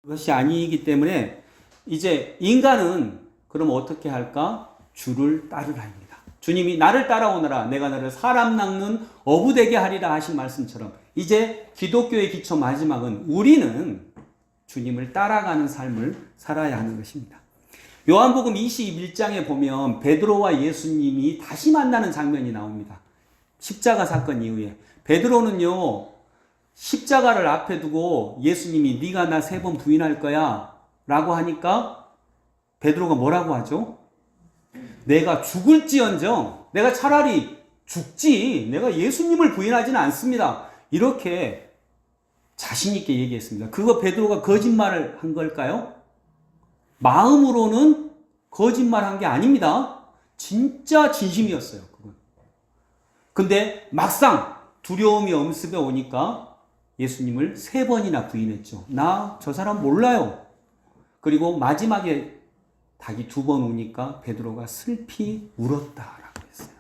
그것이 아니기 때문에 이제 인간은 그럼 어떻게 할까? 주를 따르라입니다. 주님이 나를 따라오너라 내가 너를 사람 낚는 어부되게 하리라 하신 말씀처럼 이제 기독교의 기초 마지막은 우리는 주님을 따라가는 삶을 살아야 하는 것입니다. 요한복음 21장에 보면 베드로와 예수님이 다시 만나는 장면이 나옵니다. 십자가 사건 이후에 베드로는요 십자가를 앞에 두고 예수님이 네가 나 3번 부인할 거야 라고 하니까 베드로가 뭐라고 하죠? 내가 죽을지언정 내가 차라리 죽지 내가 예수님을 부인하지는 않습니다. 이렇게 자신 있게 얘기했습니다. 그거 베드로가 거짓말을 한 걸까요? 마음으로는 거짓말한 게 아닙니다. 진짜 진심이었어요. 그건. 근데 막상 두려움이 엄습해 오니까 예수님을 3번이나 부인했죠. 나 저 사람 몰라요. 그리고 마지막에 닭이 2번 오니까 베드로가 슬피 울었다라고 했어요.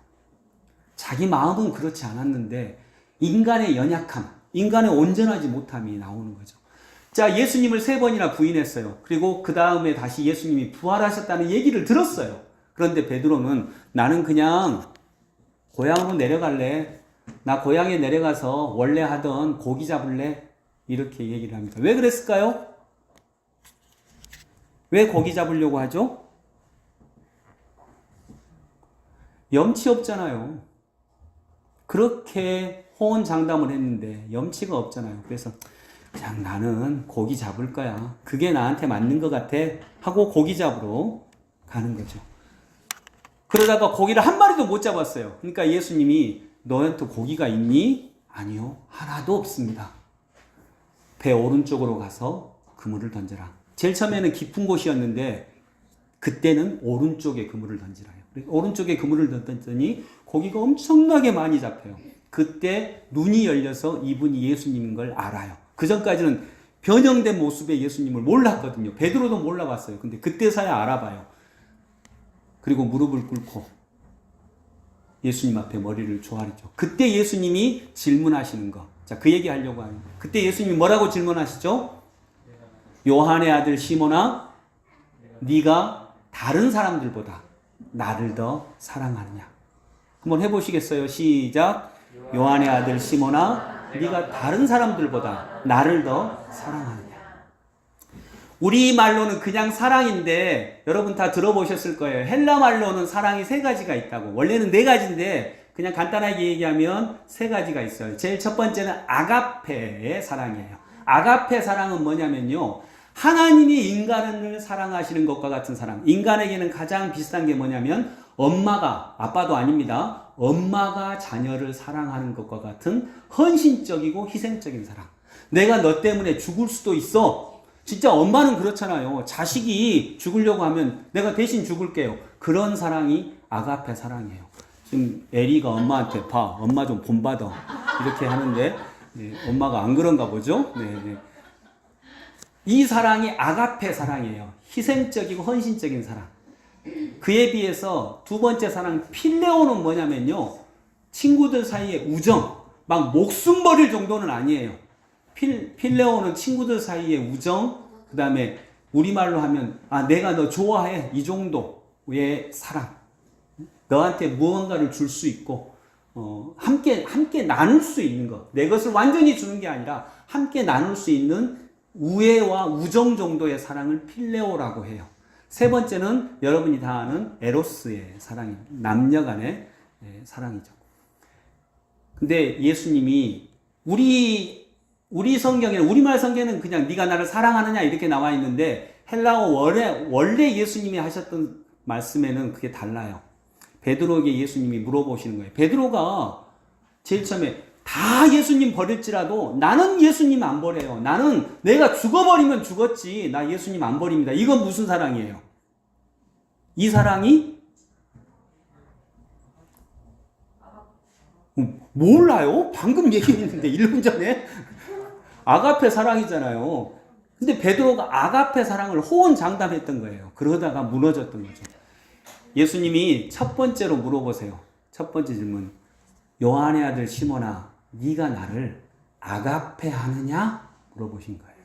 자기 마음은 그렇지 않았는데 인간의 연약함, 인간의 온전하지 못함이 나오는 거죠. 자, 예수님을 3번이나 부인했어요. 그리고 그 다음에 다시 예수님이 부활하셨다는 얘기를 들었어요. 그런데 베드로는 나는 그냥 고향으로 내려갈래. 나 고향에 내려가서 원래 하던 고기 잡을래. 이렇게 얘기를 합니다. 왜 그랬을까요? 왜 고기 잡으려고 하죠? 염치 없잖아요. 그렇게 호언장담을 했는데 염치가 없잖아요. 그래서 그냥 나는 고기 잡을 거야. 그게 나한테 맞는 것 같아. 하고 고기 잡으러 가는 거죠. 그러다가 고기를 한 마리도 못 잡았어요. 그러니까 예수님이 너한테 고기가 있니? 아니요. 하나도 없습니다. 배 오른쪽으로 가서 그물을 던져라. 제일 처음에는 깊은 곳이었는데 그때는 오른쪽에 그물을 던지라요. 오른쪽에 그물을 던졌더니 고기가 엄청나게 많이 잡혀요. 그때 눈이 열려서 이분이 예수님인 걸 알아요. 그 전까지는 변형된 모습의 예수님을 몰랐거든요. 베드로도 몰라봤어요. 근데 그때서야 알아봐요. 그리고 무릎을 꿇고 예수님 앞에 머리를 조아리죠. 그때 예수님이 질문하시는 거. 자, 그 얘기 하려고 합니다. 그때 예수님이 뭐라고 질문하시죠? 요한의 아들 시몬아, 네가 다른 사람들보다 나를 더 사랑하느냐? 한번 해보시겠어요? 시작. 요한의 아들 시몬아, 네가 다른 사람들보다 나를 더 사랑하느냐? 우리 말로는 그냥 사랑인데 여러분 다 들어보셨을 거예요. 헬라 말로는 사랑이 3가지가 있다고. 원래는 4가지인데 그냥 간단하게 얘기하면 3가지가 있어요. 제일 첫 번째는 아가페의 사랑이에요. 아가페 사랑은 뭐냐면요. 하나님이 인간을 사랑하시는 것과 같은 사랑. 인간에게는 가장 비슷한 게 뭐냐면 엄마가, 아빠도 아닙니다. 엄마가 자녀를 사랑하는 것과 같은 헌신적이고 희생적인 사랑. 내가 너 때문에 죽을 수도 있어. 진짜 엄마는 그렇잖아요. 자식이 죽으려고 하면 내가 대신 죽을게요. 그런 사랑이 아가페 사랑이에요. 지금 에리가 엄마한테 봐. 엄마 좀 본받아. 이렇게 하는데 네, 엄마가 안 그런가 보죠. 네. 이 사랑이 아가페 사랑이에요. 희생적이고 헌신적인 사랑. 그에 비해서 2번째 사랑 필레오는 뭐냐면요. 친구들 사이의 우정. 막 목숨 버릴 정도는 아니에요. 필레오는 친구들 사이의 우정. 그 다음에 우리말로 하면 내가 너 좋아해. 이 정도의 사랑. 너한테 무언가를 줄 수 있고 함께 나눌 수 있는 것. 내 것을 완전히 주는 게 아니라 함께 나눌 수 있는 우애와 우정 정도의 사랑을 필레오라고 해요. 3번째는 여러분이 다 아는 에로스의 사랑입니다. 남녀 간의 사랑이죠. 근데 예수님이 우리 성경에는, 우리말 성경에는 그냥 네가 나를 사랑하느냐 이렇게 나와 있는데 헬라어 원래 예수님이 하셨던 말씀에는 그게 달라요. 베드로에게 예수님이 물어보시는 거예요. 베드로가 제일 처음에 다 예수님 버릴지라도 나는 예수님 안 버려요. 나는 내가 죽어버리면 죽었지. 나 예수님 안 버립니다. 이건 무슨 사랑이에요? 이 사랑이? 몰라요? 방금 얘기했는데 1분 전에 아가페 사랑이잖아요. 근데 베드로가 아가페 사랑을 호언장담했던 거예요. 그러다가 무너졌던 거죠. 예수님이 첫 번째로 물어보세요. 첫 번째 질문. 요한의 아들 시몬아, 네가 나를 아가페 하느냐? 물어보신 거예요.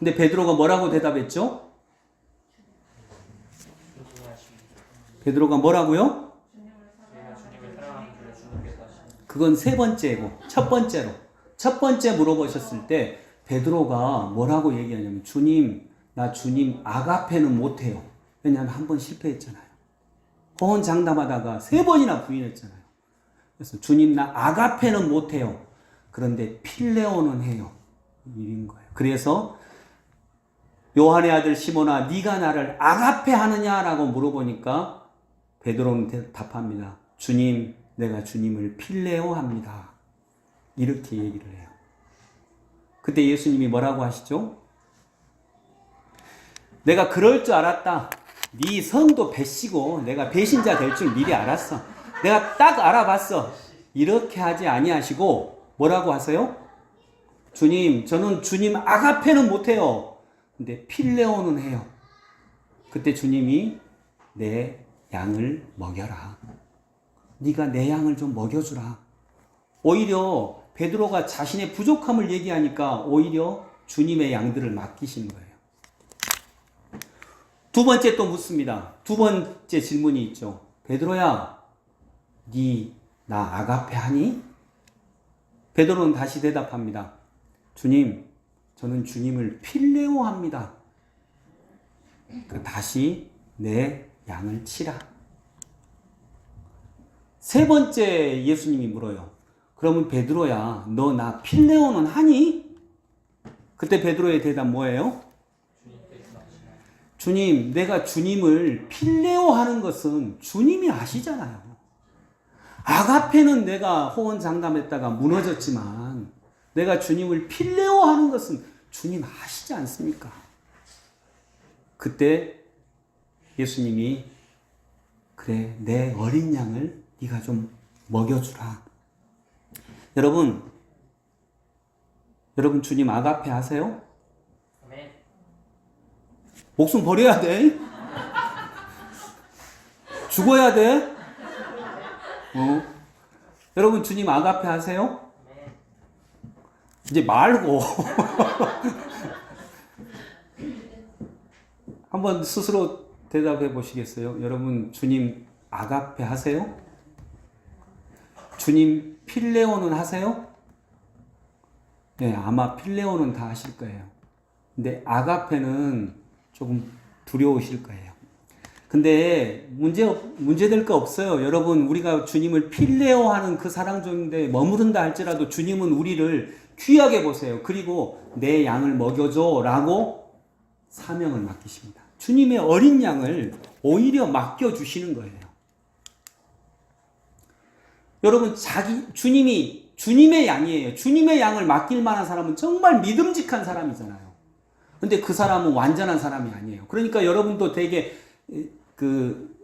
근데 베드로가 뭐라고 대답했죠? 베드로가 뭐라고요? 그건 세 번째고, 첫 번째 물어보셨을 때 베드로가 뭐라고 얘기하냐면, 주님, 나 주님 아가페는 못해요. 왜냐하면 한 번 실패했잖아요. 호언장담하다가 세 번이나 부인했잖아요. 그래서 주님, 나 아가페는 못해요. 그런데 필레오는 해요. 이런 거예요. 그래서 요한의 아들 시몬아, 네가 나를 아가페 하느냐라고 물어보니까 베드로는 답합니다. 주님, 내가 주님을 필레오 합니다. 이렇게 얘기를 해요. 그때 예수님이 뭐라고 하시죠? 내가 그럴 줄 알았다. 네 성도 배시고 내가 배신자 될 줄 미리 알았어. 내가 딱 알아봤어. 이렇게 하지 아니하시고 뭐라고 하세요? 주님, 저는 주님 아가페는 못해요. 근데 필레오는 해요. 그때 주님이 내 양을 먹여라. 네가 내 양을 좀 먹여주라. 오히려 베드로가 자신의 부족함을 얘기하니까 오히려 주님의 양들을 맡기신 거예요. 두 번째 또 묻습니다. 두 번째 질문이 있죠. 베드로야, 네 나 아가페 하니? 베드로는 다시 대답합니다. 주님, 저는 주님을 필레오 합니다. 다시 내 양을 치라. 세 번째 예수님이 물어요. 그러면 베드로야, 너 나 필레오는 하니? 그때 베드로의 대답 뭐예요? 주님, 내가 주님을 필레오 하는 것은 주님이 아시잖아요. 아가페는 내가 호언장담했다가 무너졌지만 내가 주님을 필레오 하는 것은 주님 아시지 않습니까? 그때 예수님이 그래, 내 어린 양을 네가 좀 먹여주라. 여러분 주님 아가페 아세요? 목숨 버려야 돼. 죽어야 돼. 여러분 주님 아가페 아세요? 이제 말고 한번 스스로 대답해 보시겠어요? 여러분 주님 아가페 하세요? 주님 필레오는 하세요? 네, 아마 필레오는 다 하실 거예요. 근데 아가페는 조금 두려우실 거예요. 근데 문제될 거 없어요. 여러분, 우리가 주님을 필레오하는 그 사랑 중에 머무른다 할지라도 주님은 우리를 귀하게 보세요. 그리고 내 양을 먹여줘 라고 사명을 맡기십니다. 주님의 어린 양을 오히려 맡겨주시는 거예요. 여러분, 주님이 주님의 양이에요. 주님의 양을 맡길 만한 사람은 정말 믿음직한 사람이잖아요. 근데 그 사람은 완전한 사람이 아니에요. 그러니까 여러분도 되게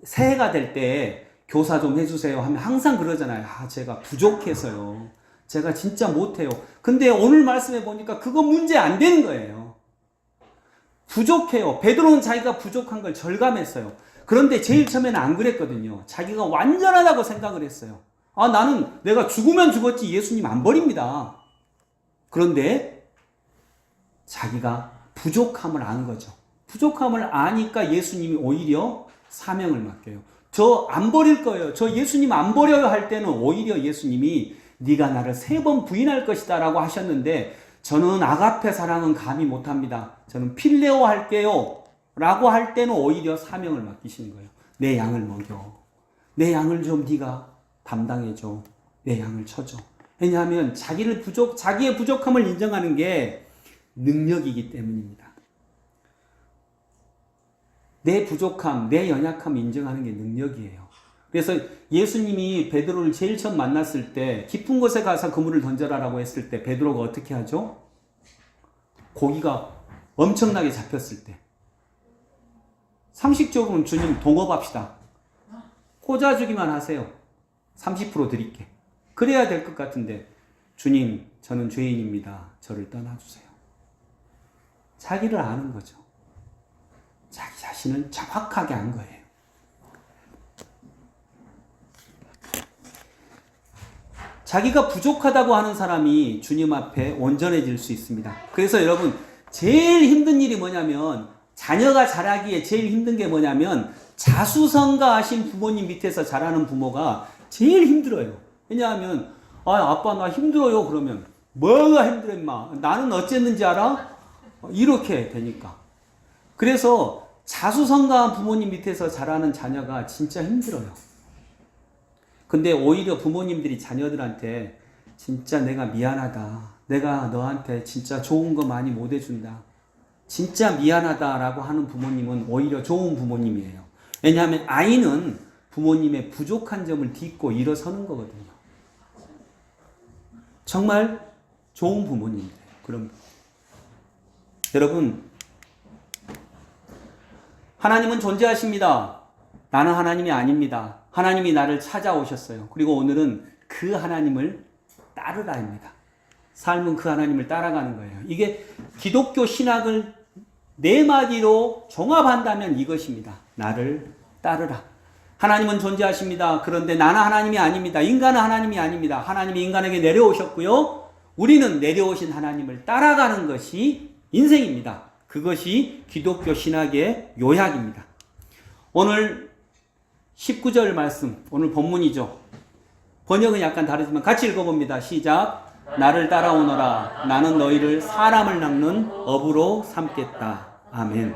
새해가 될 때 교사 좀 해주세요 하면 항상 그러잖아요. 제가 부족해서요. 제가 진짜 못해요. 근데 오늘 말씀해 보니까 그거 문제 안 되는 거예요. 부족해요. 베드로는 자기가 부족한 걸 절감했어요. 그런데 제일 처음에는 안 그랬거든요. 자기가 완전하다고 생각을 했어요. 나는 내가 죽으면 죽었지 예수님 안 버립니다. 그런데 자기가 부족함을 아는 거죠. 부족함을 아니까 예수님이 오히려 사명을 맡겨요. 저 안 버릴 거예요. 저 예수님 안 버려요 할 때는 오히려 예수님이 네가 나를 3번 부인할 것이다 라고 하셨는데 저는 아가페 사랑은 감히 못합니다. 저는 필레오 할게요 라고 할 때는 오히려 사명을 맡기시는 거예요. 내 양을 먹여. 내 양을 좀 네가 담당해줘. 내 양을 쳐줘. 왜냐하면 자기의 부족함을 인정하는 게 능력이기 때문입니다. 내 부족함, 내 연약함 인정하는 게 능력이에요. 그래서 예수님이 베드로를 제일 처음 만났을 때 깊은 곳에 가서 그물을 던져라라고 했을 때 베드로가 어떻게 하죠? 고기가 엄청나게 잡혔을 때 상식적으로는 주님 동업합시다. 꽂아주기만 하세요. 30% 드릴게. 그래야 될 것 같은데 주님, 저는 죄인입니다. 저를 떠나주세요. 자기를 아는 거죠. 자기 자신을 정확하게 안 거예요. 자기가 부족하다고 하는 사람이 주님 앞에 온전해질 수 있습니다. 그래서 여러분, 제일 힘든 일이 뭐냐면 자녀가 자라기에 제일 힘든 게 뭐냐면 자수성가하신 부모님 밑에서 자라는 부모가 제일 힘들어요. 왜냐하면 아빠 나 힘들어요 그러면 뭐가 힘들어 임마 나는 어쨌는지 알아? 이렇게 되니까. 그래서 자수성가한 부모님 밑에서 자라는 자녀가 진짜 힘들어요. 근데 오히려 부모님들이 자녀들한테 진짜 내가 미안하다. 내가 너한테 진짜 좋은 거 많이 못 해준다. 진짜 미안하다라고 하는 부모님은 오히려 좋은 부모님이에요. 왜냐하면 아이는 부모님의 부족한 점을 딛고 일어서는 거거든요. 정말 좋은 부모님이에요. 그럼 여러분, 하나님은 존재하십니다. 나는 하나님이 아닙니다. 하나님이 나를 찾아오셨어요. 그리고 오늘은 그 하나님을 따르라입니다. 삶은 그 하나님을 따라가는 거예요. 이게 기독교 신학을 네 마디로 종합한다면 이것입니다. 나를 따르라. 하나님은 존재하십니다. 그런데 나는 하나님이 아닙니다. 인간은 하나님이 아닙니다. 하나님이 인간에게 내려오셨고요. 우리는 내려오신 하나님을 따라가는 것이 인생입니다. 그것이 기독교 신학의 요약입니다. 오늘 19절 말씀, 오늘 본문이죠. 번역은 약간 다르지만 같이 읽어봅니다. 시작. 나를 따라오너라. 나는 너희를 사람을 낚는 어부로 삼겠다. 아멘.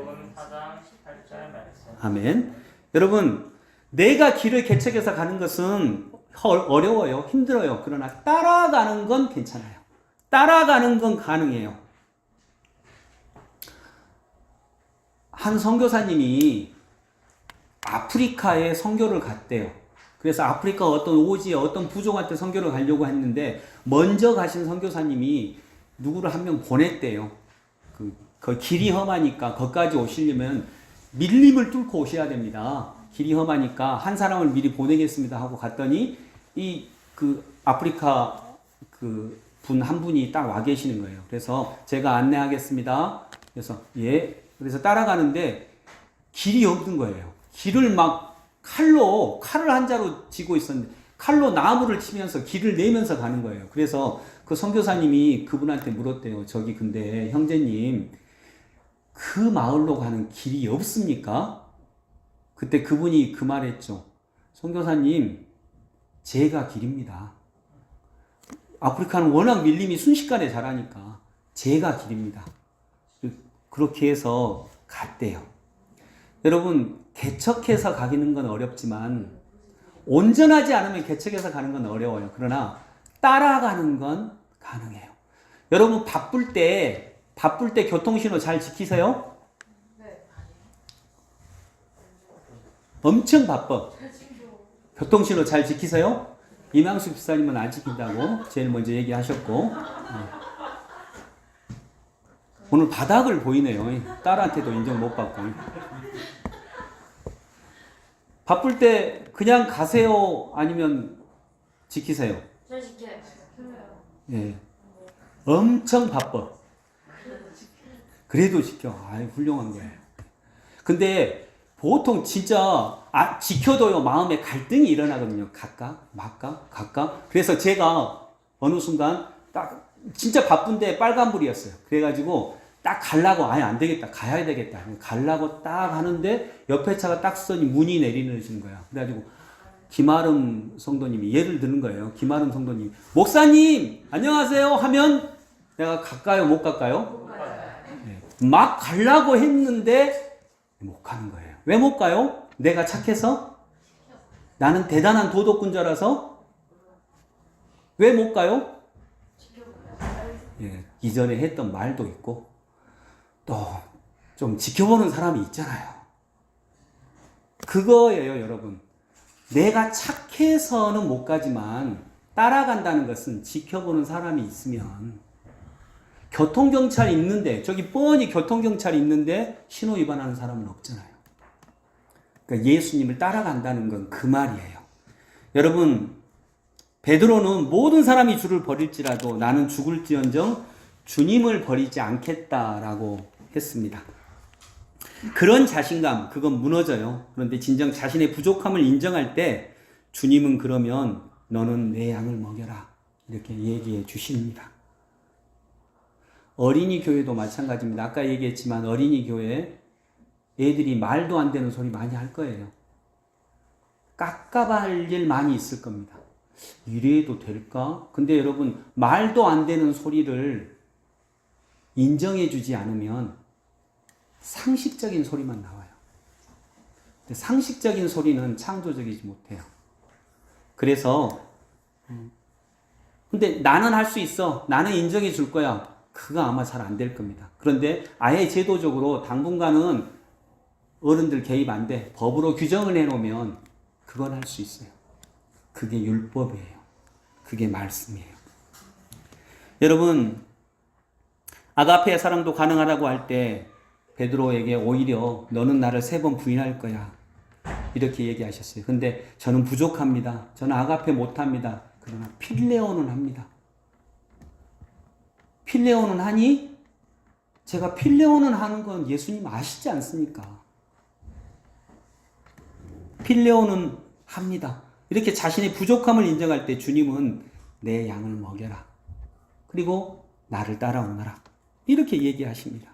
아멘. 여러분, 내가 길을 개척해서 가는 것은 어려워요. 힘들어요. 그러나 따라가는 건 괜찮아요. 따라가는 건 가능해요. 한 선교사님이 아프리카에 선교를 갔대요. 그래서 아프리카 어떤 오지에 어떤 부족한테 선교를 가려고 했는데 먼저 가신 선교사님이 누구를 한 명 보냈대요. 그 길이 험하니까 거기까지 오시려면 밀림을 뚫고 오셔야 됩니다. 길이 험하니까 한 사람을 미리 보내겠습니다 하고 갔더니 아프리카 분 한 분이 딱 와 계시는 거예요. 그래서 제가 안내하겠습니다. 그래서 예. 그래서 따라가는데 길이 없는 거예요. 길을 막 칼을 한 자로 쥐고 있었는데 칼로 나무를 치면서 길을 내면서 가는 거예요. 그래서 그 선교사님이 그분한테 물었대요. 저기 근데 형제님 그 마을로 가는 길이 없습니까? 그때 그분이 그 말했죠. 선교사님 제가 길입니다. 아프리카는 워낙 밀림이 순식간에 자라니까 제가 길입니다. 그렇게 해서 갔대요. 여러분 개척해서 가기는 건 어렵지만 온전하지 않으면 개척해서 가는 건 어려워요. 그러나 따라가는 건 가능해요. 여러분 바쁠 때 교통신호 잘 지키세요? 엄청 바빠. 교통신호 잘 지키세요? 이망수 집사님은 안 지킨다고 제일 먼저 얘기하셨고 오늘 바닥을 보이네요. 딸한테도 인정 못 받고. 바쁠 때 그냥 가세요? 아니면 지키세요? 저 지켜요. 예. 엄청 바빠. 그래도 지켜. 아이, 훌륭한 거예요. 근데 보통 진짜 지켜도요 마음에 갈등이 일어나거든요. 갈까? 말까? 갈까? 그래서 제가 어느 순간 딱 진짜 바쁜데 빨간불이었어요. 그래가지고 딱 가려고 아예 안 되겠다. 가야 되겠다. 가려고 딱 하는데 옆에 차가 딱 서니 문이 내리는 거야. 그래가지고 김아름 성도님이 예를 드는 거예요. 김아름 성도님 목사님 안녕하세요 하면 내가 갈까요? 못 갈까요? 네. 막 가려고 했는데 못 가는 거예요. 왜 못 가요? 내가 착해서? 나는 대단한 도덕군자라서? 왜 못 가요? 예, 이전에 했던 말도 있고 또 좀 지켜보는 사람이 있잖아요. 그거예요, 여러분. 내가 착해서는 못 가지만 따라간다는 것은 지켜보는 사람이 있으면 교통경찰이 있는데 저기 뻔히 교통경찰이 있는데 신호 위반하는 사람은 없잖아요. 그러니까 예수님을 따라간다는 건 그 말이에요. 여러분 베드로는 모든 사람이 주를 버릴지라도 나는 죽을지언정 주님을 버리지 않겠다라고 했습니다. 그런 자신감 그건 무너져요. 그런데 진정 자신의 부족함을 인정할 때 주님은 그러면 너는 내 양을 먹여라 이렇게 얘기해 주십니다. 어린이 교회도 마찬가지입니다. 아까 얘기했지만 어린이 교회 애들이 말도 안 되는 소리 많이 할 거예요. 깝깝할 일 많이 있을 겁니다. 이래도 될까? 근데 여러분, 말도 안 되는 소리를 인정해 주지 않으면 상식적인 소리만 나와요. 근데 상식적인 소리는 창조적이지 못해요. 그래서 근데 나는 할 수 있어. 나는 인정해 줄 거야. 그거 아마 잘 안 될 겁니다. 그런데 아예 제도적으로 당분간은 어른들 개입 안 돼. 법으로 규정을 해놓으면 그건 할 수 있어요. 그게 율법이에요. 그게 말씀이에요. 여러분, 아가페의 사랑도 가능하다고 할 때 베드로에게 오히려 너는 나를 3번 부인할 거야. 이렇게 얘기하셨어요. 근데 저는 부족합니다. 저는 아가페 못합니다. 그러나 필레오는 합니다. 필레오는 하니? 제가 필레오는 하는 건 예수님 아시지 않습니까? 필레오는 합니다. 이렇게 자신의 부족함을 인정할 때 주님은 내 양을 먹여라. 그리고 나를 따라오너라. 이렇게 얘기하십니다.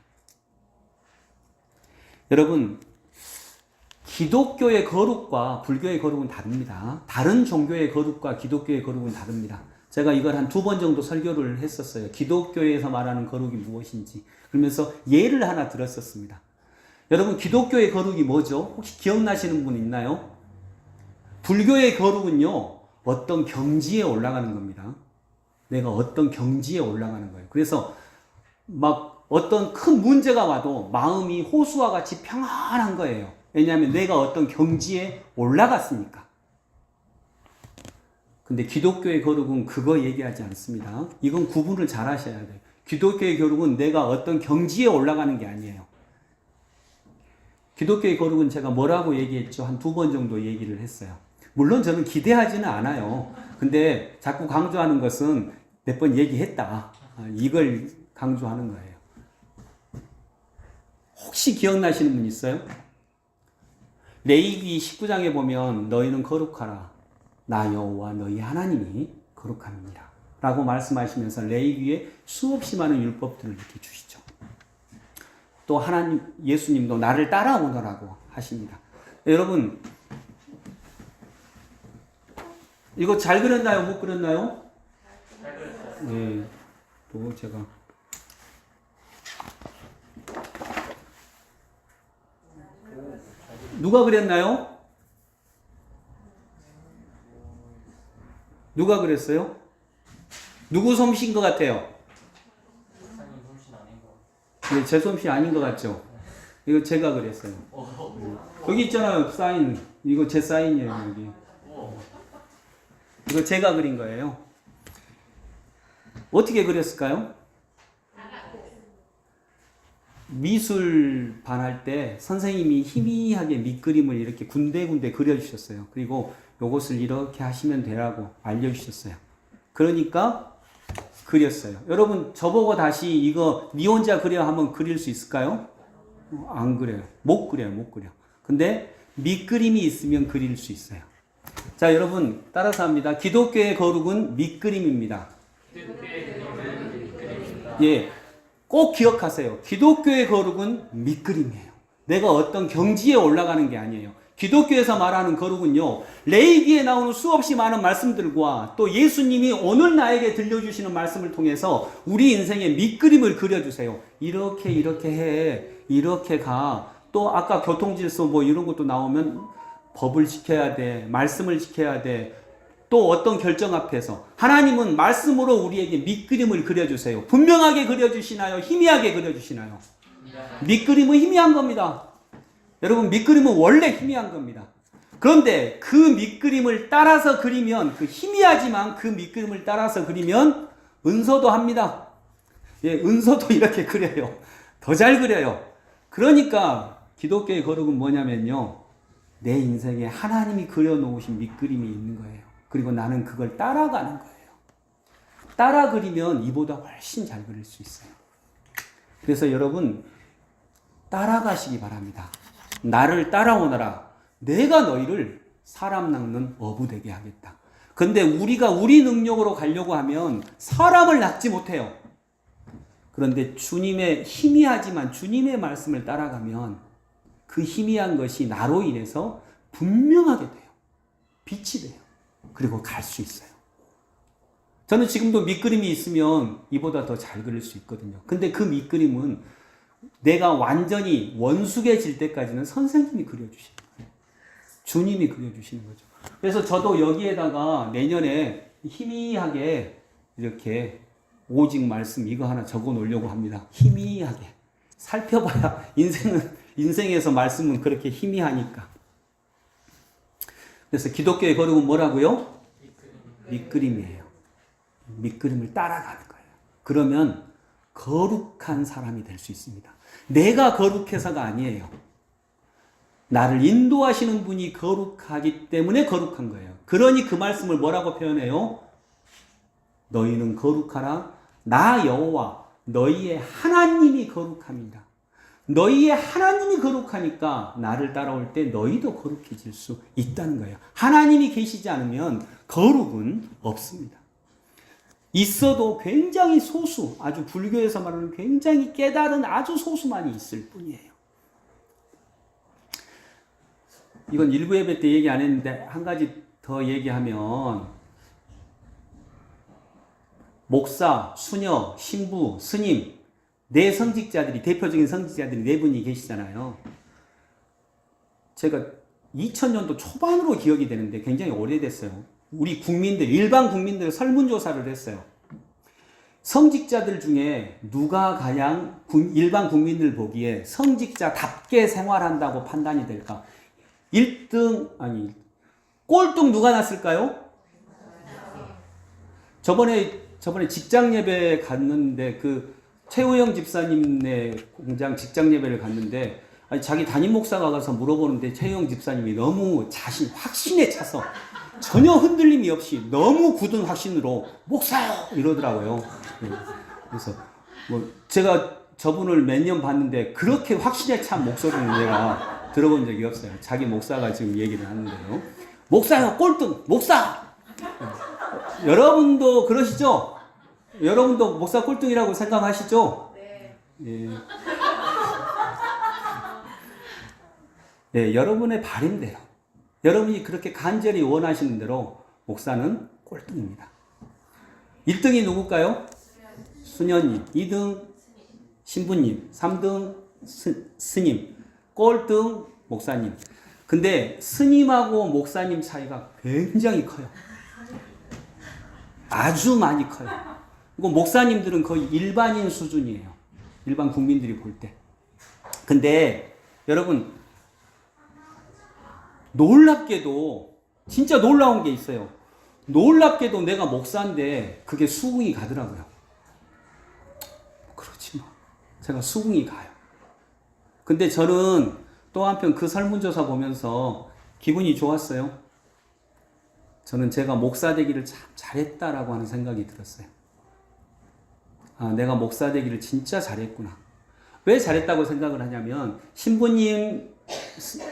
여러분, 기독교의 거룩과 불교의 거룩은 다릅니다. 다른 종교의 거룩과 기독교의 거룩은 다릅니다. 제가 이걸 한 2번 정도 설교를 했었어요. 기독교에서 말하는 거룩이 무엇인지. 그러면서 예를 하나 들었었습니다. 여러분, 기독교의 거룩이 뭐죠? 혹시 기억나시는 분 있나요? 불교의 거룩은요, 어떤 경지에 올라가는 겁니다. 내가 어떤 경지에 올라가는 거예요. 그래서 막 어떤 큰 문제가 와도 마음이 호수와 같이 평안한 거예요. 왜냐하면 내가 어떤 경지에 올라갔으니까. 근데 기독교의 거룩은 그거 얘기하지 않습니다. 이건 구분을 잘 하셔야 돼요. 기독교의 거룩은 내가 어떤 경지에 올라가는 게 아니에요. 기독교의 거룩은 제가 뭐라고 얘기했죠? 한 2번 정도 얘기를 했어요. 물론 저는 기대하지는 않아요. 근데 자꾸 강조하는 것은 몇 번 얘기했다. 이걸 강조하는 거예요. 혹시 기억나시는 분 있어요? 레위기 19장에 보면 너희는 거룩하라. 나 여호와 너희 하나님이 거룩합니다. 라고 말씀하시면서 레위기에 수없이 많은 율법들을 이렇게 주시죠. 또 하나님, 예수님도 나를 따라오너라고 하십니다. 여러분, 이거 잘 그렸나요? 못 그렸나요? 잘 그렸어요. 네. 또 제가. 누가 그렸나요? 누가 그랬어요? 누구 솜씨인 것 같아요? 네, 제 솜씨 아닌 것 같죠? 이거 제가 그랬어요. 여기 있잖아요, 사인. 이거 제 사인이에요, 여기. 이거 제가 그린 거예요. 어떻게 그렸을까요? 미술반 할 때 선생님이 희미하게 밑그림을 이렇게 군데군데 그려주셨어요. 그리고 요것을 이렇게 하시면 되라고 알려주셨어요. 그러니까 그렸어요. 여러분, 저보고 다시 이거 니 혼자 그려 하면 그릴 수 있을까요? 안 그려요. 못 그려요. 못 그려. 근데 밑그림이 있으면 그릴 수 있어요. 자, 여러분 따라서 합니다. 기독교의 거룩은 밑그림입니다. 예, 꼭 기억하세요. 기독교의 거룩은 밑그림이에요. 내가 어떤 경지에 올라가는 게 아니에요. 기독교에서 말하는 거룩은요, 레위기에 나오는 수없이 많은 말씀들과 또 예수님이 오늘 나에게 들려주시는 말씀을 통해서 우리 인생의 밑그림을 그려주세요. 이렇게 해, 이렇게 가. 또 아까 교통질서 뭐 이런 것도 나오면 법을 지켜야 돼, 말씀을 지켜야 돼. 또 어떤 결정 앞에서 하나님은 말씀으로 우리에게 밑그림을 그려주세요. 분명하게 그려주시나요? 희미하게 그려주시나요? 밑그림은 희미한 겁니다. 여러분, 밑그림은 원래 희미한 겁니다. 그런데 그 밑그림을 따라서 그리면, 그 희미하지만 그 밑그림을 따라서 그리면 은서도 합니다. 예, 은서도 이렇게 그려요. 더 잘 그려요. 그러니까 기독교의 거룩은 뭐냐면요, 내 인생에 하나님이 그려놓으신 밑그림이 있는 거예요. 그리고 나는 그걸 따라가는 거예요. 따라 그리면 이보다 훨씬 잘 그릴 수 있어요. 그래서 여러분, 따라가시기 바랍니다. 나를 따라오너라. 내가 너희를 사람 낚는 어부 되게 하겠다. 근데 우리가 우리 능력으로 가려고 하면 사람을 낚지 못해요. 그런데 주님의 희미하지만 주님의 말씀을 따라가면 그 희미한 것이 나로 인해서 분명하게 돼요. 빛이 돼요. 그리고 갈 수 있어요. 저는 지금도 밑그림이 있으면 이보다 더 잘 그릴 수 있거든요. 근데 그 밑그림은 내가 완전히 원숙해질 때까지는 선생님이 그려주시는 거예요. 주님이 그려주시는 거죠. 그래서 저도 여기에다가 내년에 희미하게 이렇게 오직 말씀 이거 하나 적어 놓으려고 합니다. 희미하게. 살펴봐야 인생에서 말씀은 그렇게 희미하니까. 그래서 기독교의 거룩은 뭐라고요? 밑그림이에요. 밑그림을 따라가는 거예요. 그러면 거룩한 사람이 될 수 있습니다. 내가 거룩해서가 아니에요. 나를 인도하시는 분이 거룩하기 때문에 거룩한 거예요. 그러니 그 말씀을 뭐라고 표현해요? 너희는 거룩하라. 나 여호와 너희의 하나님이 거룩합니다. 너희의 하나님이 거룩하니까 나를 따라올 때 너희도 거룩해질 수 있다는 거예요. 하나님이 계시지 않으면 거룩은 없습니다. 있어도 굉장히 소수, 아주 불교에서 말하는 굉장히 깨달은 아주 소수만이 있을 뿐이에요. 이건 일부 예배 때 얘기 안 했는데 한 가지 더 얘기하면 목사, 수녀, 신부, 스님 네 성직자들이 대표적인 성직자들이 네 분이 계시잖아요. 제가 2000년도 초반으로 기억이 되는데 굉장히 오래됐어요. 우리 국민들, 일반 국민들 설문조사를 했어요. 성직자들 중에 누가 가장 일반 국민들 보기에 성직자답게 생활한다고 판단이 될까? 1등, 아니, 꼴등 누가 났을까요? 저번에 직장 예배 갔는데 그 최우영 집사님네 공장 직장 예배를 갔는데 아니, 자기 담임 목사가 가서 물어보는데 최우영 집사님이 너무 확신에 차서 전혀 흔들림이 없이 너무 굳은 확신으로 목사요 이러더라고요. 그래서 뭐 제가 저분을 몇 년 봤는데 그렇게 확신에 찬 목소리는 내가 들어본 적이 없어요. 자기 목사가 지금 얘기를 하는데요. 목사요 꼴등 목사. 여러분도 그러시죠? 여러분도 목사 꼴등이라고 생각하시죠? 네. 예. 네, 여러분의 바램대로 여러분이 그렇게 간절히 원하시는 대로 목사는 꼴등입니다. 1등이 누굴까요? 수녀님, 2등 신부님, 3등 스님, 꼴등 목사님. 근데 스님하고 목사님 차이가 굉장히 커요. 아주 많이 커요. 이거 목사님들은 거의 일반인 수준이에요. 일반 국민들이 볼 때. 근데 여러분 놀랍게도 진짜 놀라운 게 있어요. 놀랍게도 내가 목사인데 그게 수긍이 가더라고요. 그렇지 뭐. 제가 수긍이 가요. 근데 저는 또 한편 그 설문조사 보면서 기분이 좋았어요. 저는 제가 목사 되기를 참 잘했다라고 하는 생각이 들었어요. 아, 내가 목사 되기를 진짜 잘했구나. 왜 잘했다고 생각을 하냐면 신부님,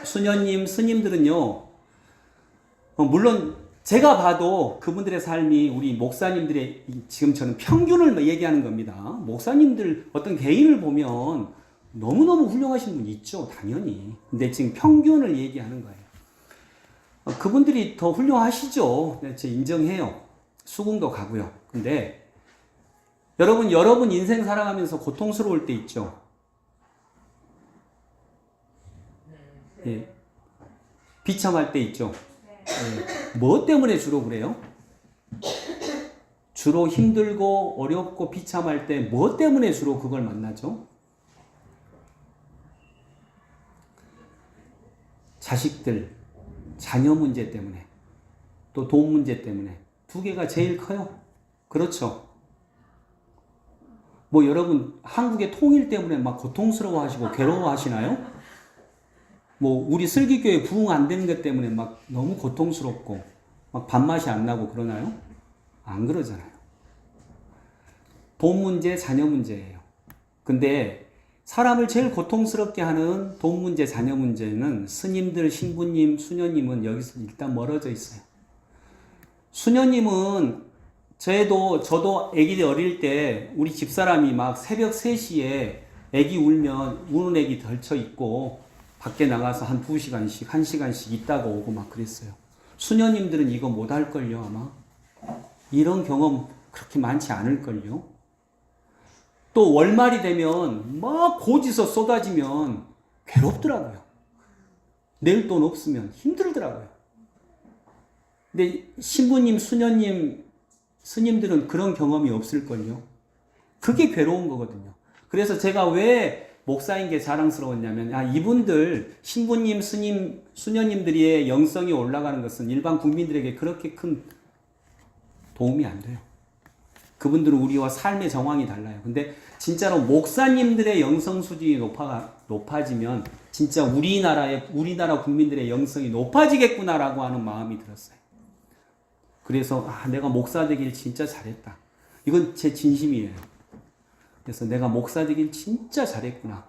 수녀님, 스님들은요. 물론 제가 봐도 그분들의 삶이 우리 목사님들의 지금 저는 평균을 얘기하는 겁니다. 목사님들 어떤 개인을 보면 너무너무 훌륭하신 분 있죠. 당연히. 근데 지금 평균을 얘기하는 거예요. 그분들이 더 훌륭하시죠. 제가 인정해요. 수긍도 가고요. 근데 여러분 인생 살아가면서 고통스러울 때 있죠. 예. 비참할 때 있죠. 예. 뭐 때문에 주로 그래요? 주로 힘들고 어렵고 비참할 때 뭐 때문에 주로 그걸 만나죠? 자식들, 자녀 문제 때문에, 또 돈 문제 때문에 두 개가 제일 커요. 그렇죠. 뭐 여러분 한국의 통일 때문에 막 고통스러워하시고 괴로워하시나요? 뭐 우리 슬기교회 부흥 안 되는 것 때문에 막 너무 고통스럽고 막 밥맛이 안 나고 그러나요? 안 그러잖아요. 돈 문제, 자녀 문제예요. 근데 사람을 제일 고통스럽게 하는 돈 문제, 자녀 문제는 스님들, 신부님, 수녀님은 여기서 일단 멀어져 있어요. 수녀님은 저도 아기 어릴 때 우리 집사람이 막 새벽 3시에 아기 울면 우는 아기 덜쳐 있고 밖에 나가서 한 2시간씩, 1시간씩 있다가 오고 막 그랬어요. 수녀님들은 이거 못 할걸요, 아마. 이런 경험 그렇게 많지 않을걸요. 또 월말이 되면 막 고지서 쏟아지면 괴롭더라고요. 낼 돈 없으면 힘들더라고요. 근데 신부님, 수녀님, 스님들은 그런 경험이 없을걸요. 그게 괴로운 거거든요. 그래서 제가 왜 목사인 게 자랑스러웠냐면, 이분들, 신부님, 스님, 수녀님들의 영성이 올라가는 것은 일반 국민들에게 그렇게 큰 도움이 안 돼요. 그분들은 우리와 삶의 정황이 달라요. 근데 진짜로 목사님들의 영성 수준이 높아지면 진짜 우리나라 국민들의 영성이 높아지겠구나라고 하는 마음이 들었어요. 그래서 내가 목사 되길 진짜 잘했다. 이건 제 진심이에요. 그래서 내가 목사 되길 진짜 잘했구나.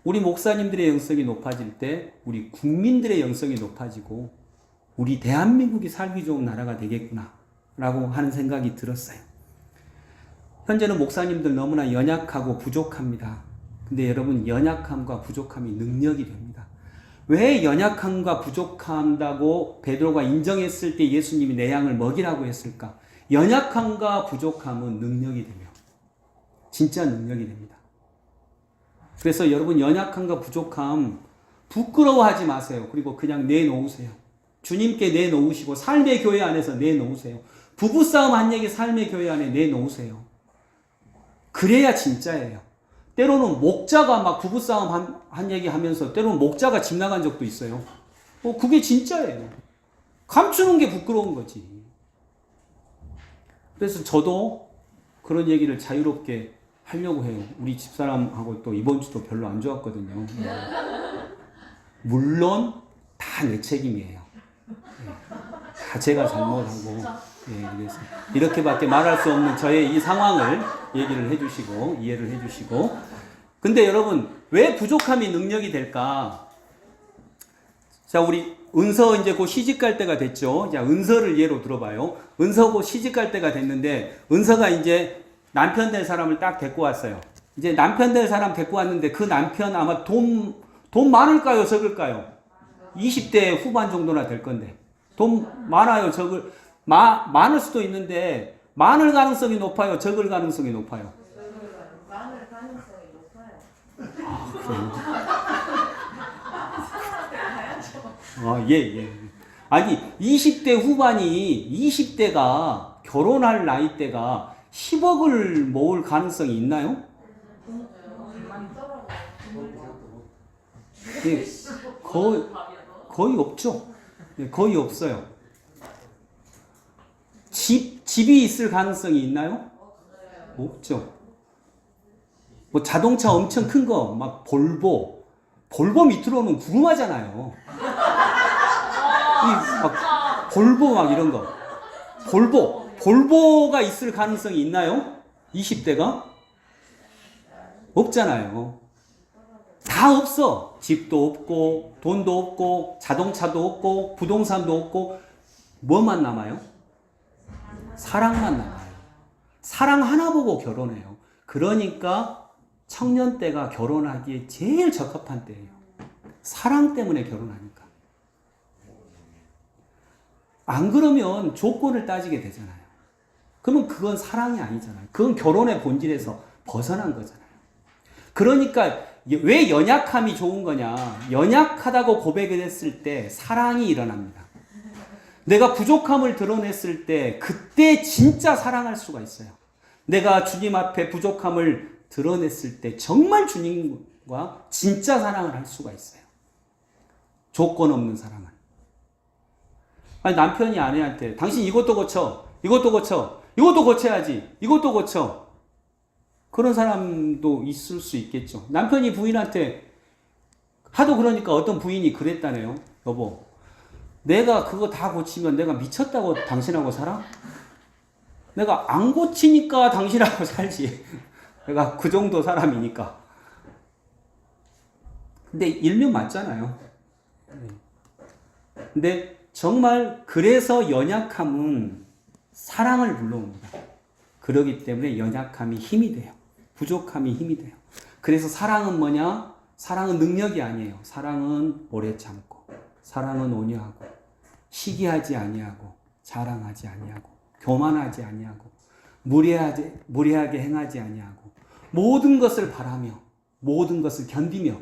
우리 목사님들의 영성이 높아질 때 우리 국민들의 영성이 높아지고 우리 대한민국이 살기 좋은 나라가 되겠구나 라고 하는 생각이 들었어요. 현재는 목사님들 너무나 연약하고 부족합니다. 근데 여러분, 연약함과 부족함이 능력이 됩니다. 왜 연약함과 부족한다고 베드로가 인정했을 때 예수님이 내 양을 먹이라고 했을까? 연약함과 부족함은 능력이 되며 진짜 능력이 됩니다. 그래서 여러분, 연약함과 부족함 부끄러워하지 마세요. 그리고 그냥 내놓으세요. 주님께 내놓으시고 삶의 교회 안에서 내놓으세요. 부부싸움 한 얘기 삶의 교회 안에 내놓으세요. 그래야 진짜예요. 때로는 목자가 막 부부싸움 한 얘기 하면서 때로는 목자가 집 나간 적도 있어요. 그게 진짜예요. 감추는 게 부끄러운 거지. 그래서 저도 그런 얘기를 자유롭게 하려고 해요. 우리 집사람하고 또 이번 주도 별로 안 좋았거든요. 물론 다 내 책임이에요. 다 제가 잘못하고, 그래서 이렇게밖에 말할 수 없는 저의 이 상황을 얘기를 해주시고 이해를 해주시고. 근데 여러분, 왜 부족함이 능력이 될까? 자, 우리 은서 이제 곧 시집 갈 때가 됐죠. 자, 은서를 예로 들어봐요. 은서 곧 시집 갈 때가 됐는데 은서가 이제 남편 될 사람을 딱 데리고 왔어요. 이제 남편 될 사람 데리고 왔는데 그 남편 아마 돈 많을까요, 적을까요? 20대 후반 정도나 될 건데. 돈 많아요, 많을 수도 있는데 많을 가능성이 높아요, 적을 가능성이 높아요? 많을 가능성이 높아요. 예. 아니, 20대 후반이 20대가 결혼할 나이대가 10억을 모을 가능성이 있나요? 예, 거의 없죠. 예, 거의 없어요. 집이 있을 가능성이 있나요? 없죠. 뭐 자동차 엄청 큰 거, 막 볼보 밑으로는 구름하잖아요. 막 볼보 막 이런 거. 볼보가 있을 가능성이 있나요? 20대가? 없잖아요. 다 없어. 집도 없고, 돈도 없고, 자동차도 없고, 부동산도 없고, 뭐만 남아요? 사랑만 남아요. 사랑 하나 보고 결혼해요. 그러니까 청년 때가 결혼하기에 제일 적합한 때예요. 사랑 때문에 결혼하니까. 안 그러면 조건을 따지게 되잖아요. 그러면 그건 사랑이 아니잖아요. 그건 결혼의 본질에서 벗어난 거잖아요. 그러니까 왜 연약함이 좋은 거냐? 연약하다고 고백을 했을 때 사랑이 일어납니다. 내가 부족함을 드러냈을 때 그때 진짜 사랑할 수가 있어요. 내가 주님 앞에 부족함을 드러냈을 때 정말 주님과 진짜 사랑을 할 수가 있어요. 조건 없는 사랑을. 아니, 남편이 아내한테 당신 이것도 고쳐, 이것도 고쳐야지, 이것도 고쳐. 그런 사람도 있을 수 있겠죠. 남편이 부인한테 하도 그러니까 어떤 부인이 그랬다네요. 여보, 내가 그거 다 고치면 내가 미쳤다고 당신하고 살아? 내가 안 고치니까 당신하고 살지. 내가 그 정도 사람이니까. 근데 일면 맞잖아요. 근데 정말 그래서 연약함은 사랑을 불러옵니다. 그러기 때문에 연약함이 힘이 돼요. 부족함이 힘이 돼요. 그래서 사랑은 뭐냐? 사랑은 능력이 아니에요. 사랑은 오래 참고, 사랑은 온유하고, 시기하지 아니하고, 자랑하지 아니하고, 교만하지 아니하고, 무례하게 행하지 아니하고, 모든 것을 바라며, 모든 것을 견디며,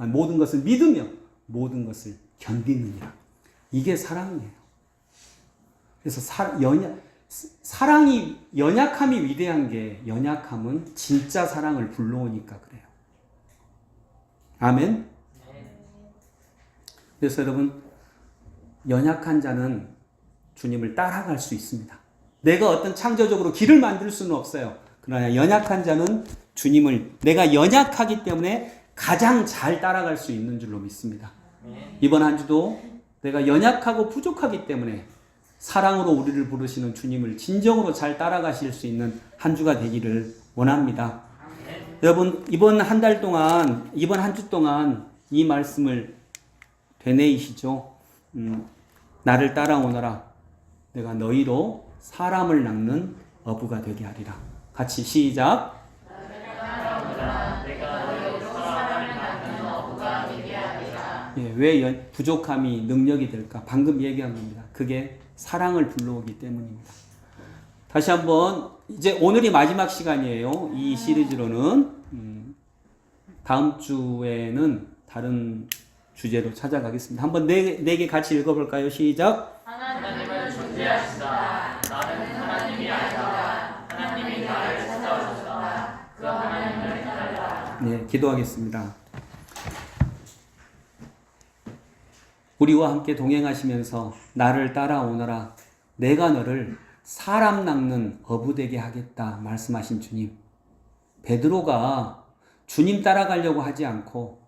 모든 것을 믿으며, 모든 것을 견디느니라. 이게 사랑이에요. 그래서 사랑이, 연약함이 위대한 게, 연약함은 진짜 사랑을 불러오니까 그래요. 아멘? 그래서 여러분, 연약한 자는 주님을 따라갈 수 있습니다. 내가 어떤 창조적으로 길을 만들 수는 없어요. 그러나 연약한 자는 주님을, 내가 연약하기 때문에 가장 잘 따라갈 수 있는 줄로 믿습니다. 이번 한 주도 내가 연약하고 부족하기 때문에 사랑으로 우리를 부르시는 주님을 진정으로 잘 따라가실 수 있는 한 주가 되기를 원합니다. 여러분, 이번 한 달 동안, 이번 한 주 동안 이 말씀을 되뇌이시죠? 나를 따라오너라. 내가 너희로 사람을 낚는 어부가 되게 하리라. 같이 시작. 예, 왜 부족함이 능력이 될까? 방금 얘기한 겁니다. 그게 사랑을 불러오기 때문입니다. 다시 한번, 이제 오늘이 마지막 시간이에요. 이 시리즈로는 다음 주에는 다른 주제로 찾아가겠습니다. 한번 네 개 같이 읽어볼까요? 시작. 하나님을 존재하시다. 나는 하나님이 아니다. 하나님이 나를 찾아오셨다. 그 하나님을 따르라. 네, 기도하겠습니다. 우리와 함께 동행하시면서 나를 따라오너라. 내가 너를 사람 낚는 어부 되게 하겠다 말씀하신 주님. 베드로가 주님 따라가려고 하지 않고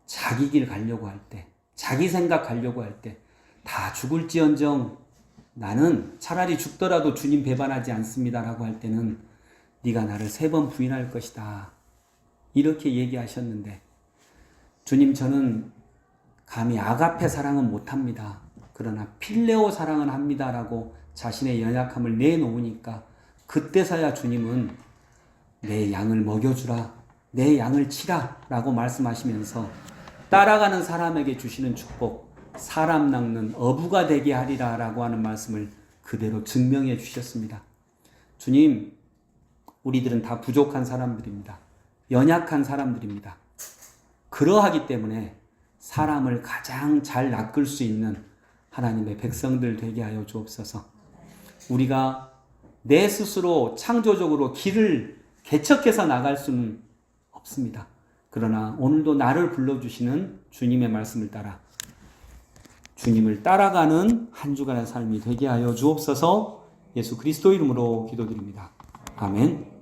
자기 길 가려고 할 때, 자기 생각하려고 할 때, 다 죽을지언정 나는 차라리 죽더라도 주님 배반하지 않습니다라고 할 때는 네가 나를 3번 부인할 것이다. 이렇게 얘기하셨는데, 주님, 저는 감히 아가페 사랑은 못합니다. 그러나 필레오 사랑은 합니다라고 자신의 연약함을 내놓으니까 그때서야 주님은 내 양을 먹여주라, 내 양을 치라 라고 말씀하시면서 따라가는 사람에게 주시는 축복, 사람 낚는 어부가 되게 하리라 라고 하는 말씀을 그대로 증명해 주셨습니다. 주님, 우리들은 다 부족한 사람들입니다. 연약한 사람들입니다. 그러하기 때문에 사람을 가장 잘 낚을 수 있는 하나님의 백성들 되게 하여 주옵소서. 우리가 내 스스로 창조적으로 길을 개척해서 나갈 수는 없습니다. 그러나 오늘도 나를 불러주시는 주님의 말씀을 따라 주님을 따라가는 한 주간의 삶이 되게 하여 주옵소서. 예수 그리스도 이름으로 기도드립니다. 아멘.